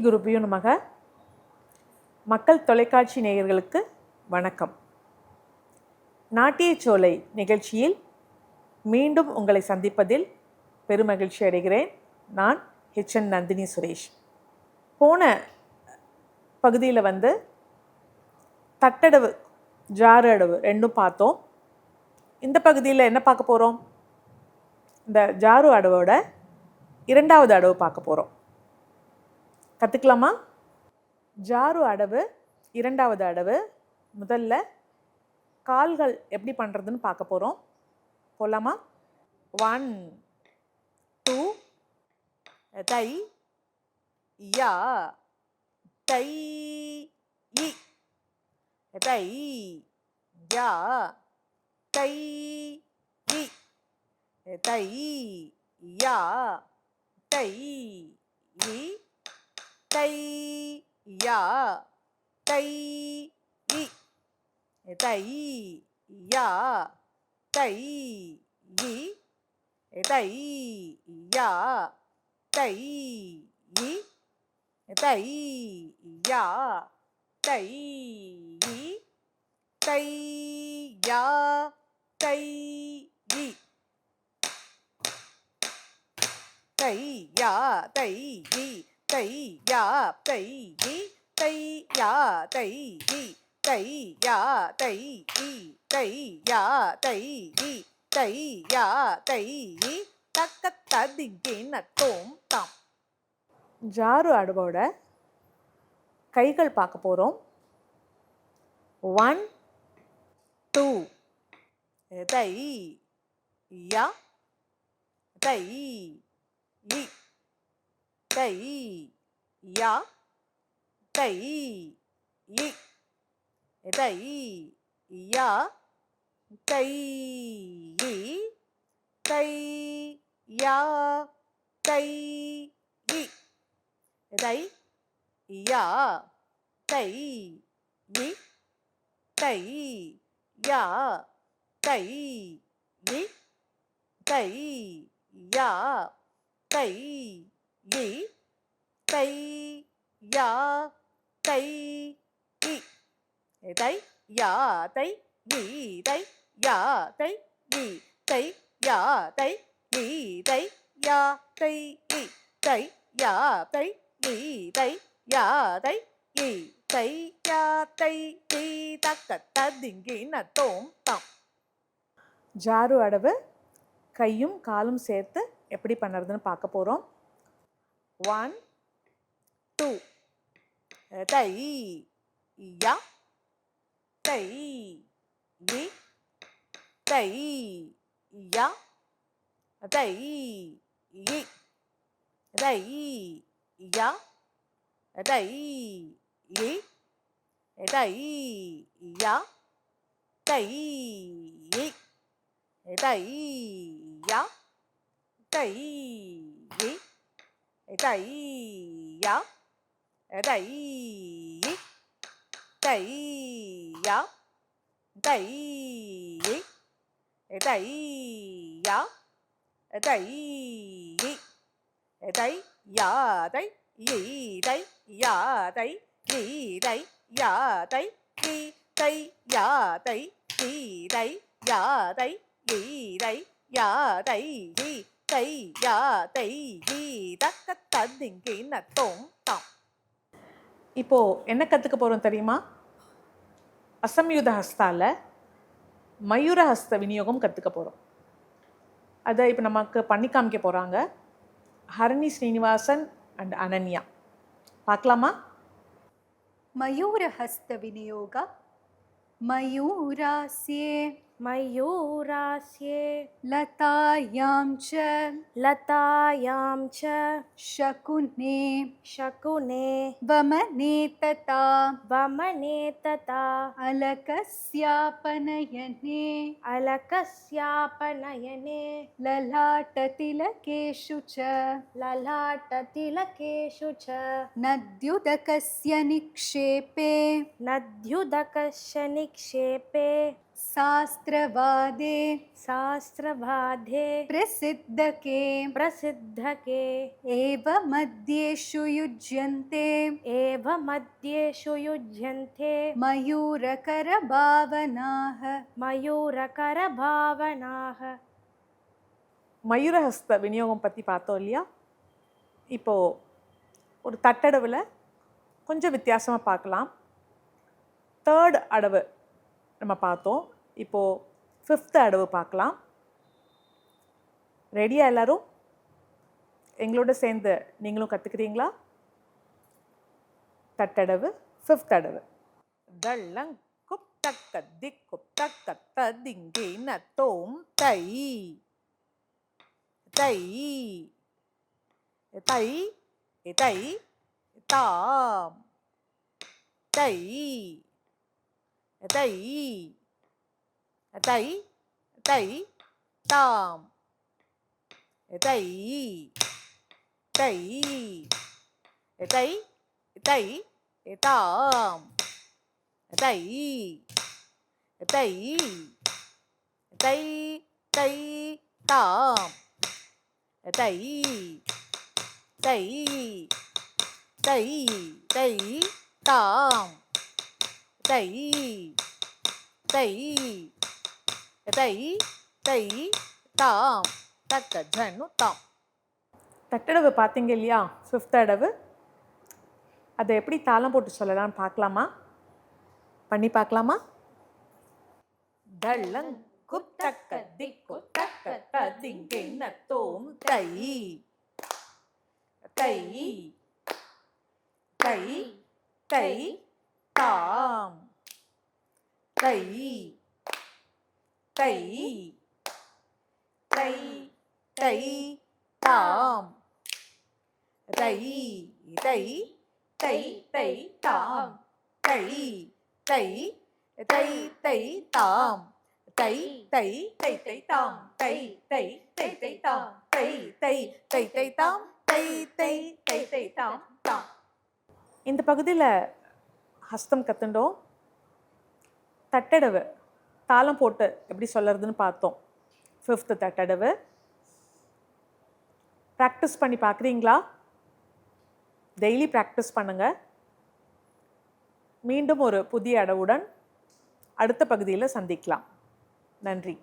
குருபியோ நமக. மக்கள் தொலைக்காட்சி நேயர்களுக்கு வணக்கம். நாட்டியச்சோலை நிகழ்ச்சியில் மீண்டும் உங்களை சந்திப்பதில் பெருமகிழ்ச்சி அடைகிறேன். நான் HN நந்தினி சுரேஷ். போன பகுதியில் தட்டடவு ஜாரு அடவு ரெண்டும் பார்த்தோம். இந்த பகுதியில் என்ன பார்க்க போகிறோம்? இந்த ஜாரு அடவோட இரண்டாவது அடவு பார்க்க போகிறோம். கற்றுக்கலாமா? ஜாரு அடவு இரண்டாவது அடவு. முதல்ல கால்கள் எப்படி பண்ணுறதுன்னு பார்க்க போகிறோம். போகலாமா? 1 2 தை யா தை இ தை யா தை இ தை யா தை இ தை யா தை இ தை யா தை இ தை யா தை இ தை யா தை இ தை யா தை இ தை யா தை இ தை யா தை இ தை யா தை இ தை யா தை இ தை யா தை இ தை யா தை இ தக்க ததிங்கின தோம் தாம். ஜாரு அடவோட கைகள் பார்க்க போகிறோம். 1 2 தை யா தை இ தை யா தை இ தை யா தை இ தை யா தை இ தை யா தை இ தை யா தை இ தை யா தை இ தை யா தை இ தை யா தை இ தை யா தை இ தை யா தை இ தை யா தை இ தை யா தை இ தை யா தை இ தை யா தை இ தக்க ததிங்கின தோம் தாம். ஜாரு அடவு கையும் காலும் சேர்த்து எப்படி பண்ணுறதுன்னு பார்க்க போகிறோம். 1 2 தை யா தை இ தை யா தை இ தை யா தை இ தை யா தை இ தை யா தை இ தை யா தை இ தை யா தை இ தை யா தை இ தை யா தை இ தை யா தை இ தை யா தை இ தை யா தை இ தை யா தை இ தை யா தை இ தை யா தை இ தக்க ததிங்கின தோம் தாம். இப்போ என்ன கற்றுக்க போகிறோம் தெரியுமா? அசம்யுத ஹஸ்தால மயூர ஹஸ்த விநியோகம் கற்றுக்க போகிறோம். அதை இப்போ நமக்கு பண்ணி காமிக்க போகிறாங்க ஹரணி ஸ்ரீனிவாசன் அண்ட் அனன்யா. பார்க்கலாமா? மயூர ஹஸ்த விநியோக. மயூராஸ்யே मयूरास्ये லதாயாம் ச लतायां च शकुने शकुने वमने तथा वमने तथा अलकस्यापनयने अलकस्यापनयने ललाटतिलकेषु च ललाटतिलकेषु च नद्युदकस्य निक्षेपे नद्युदकस्य निक्षेपे शास्त्रवादे शास्त्रबाधे प्रसिद्धके प्रसिद्धके एव मध्येषु युज्यन्ते एव मध्येषु युज्यन्ते मयूरकरभावनाः मयूरकरभावनाः மயூரஹஸ்த விநியோகம் பற்றி பார்த்தோம் இல்லையா? இப்போது ஒரு தட்டடவில் கொஞ்சம் வித்தியாசமாக பார்க்கலாம். தேர்ட் அடவு நம்ம பார்த்தோம். இப்போது ஃபிஃப்த் அடவு பார்க்கலாம். ரெடியாக எல்லோரும்? எங்களோட சேர்ந்து நீங்களும் கற்றுக்கிறீங்களா? தட்டடவு ஃபிஃப்த் அடவு. தள்ளங் குப் தக்க திக்குப் தக்க ததிங்கின தோம் தை தை தை தை தாம் தை தை தை தை தாம் தை தை தை தை தாம் தை தை தை தை தாம் தை தை தை தை தாம் தை தை தை தை தாம் தக்க ஜனு தாம். தட்டடவு பார்த்தீங்க இல்லையா? ஃபிஃப்த் அடவு. அதை எப்படி தாளம் போட்டு சொல்லலாம்னு பார்க்கலாமா? பண்ணி பார்க்கலாமா? தள்ளங் குப் தக்க திக்கு தக்க ததிங்கின தோம் தை தை தை தை தாம் தை தை தை தை தாம் தை தை தை தை தாம் தை தை தை தை தாம் தை தை தை தை தாம் தை தை தை தை தாம் தை தை தை தை தாம் தை தை தை தை தாம் தாம். இந்த பகுதியில் ஹஸ்தம் கற்றுண்டோம். தட்டடவு தாளம் போட்டு எப்படி சொல்கிறதுன்னு பார்த்தோம். ஃபிஃப்த்து தட்டடவு ப்ராக்டிஸ் பண்ணி பார்க்குறீங்களா? டெய்லி ப்ராக்டிஸ் பண்ணுங்கள். மீண்டும் ஒரு புதிய அடவுடன் அடுத்த பகுதியில் சந்திக்கலாம். நன்றி.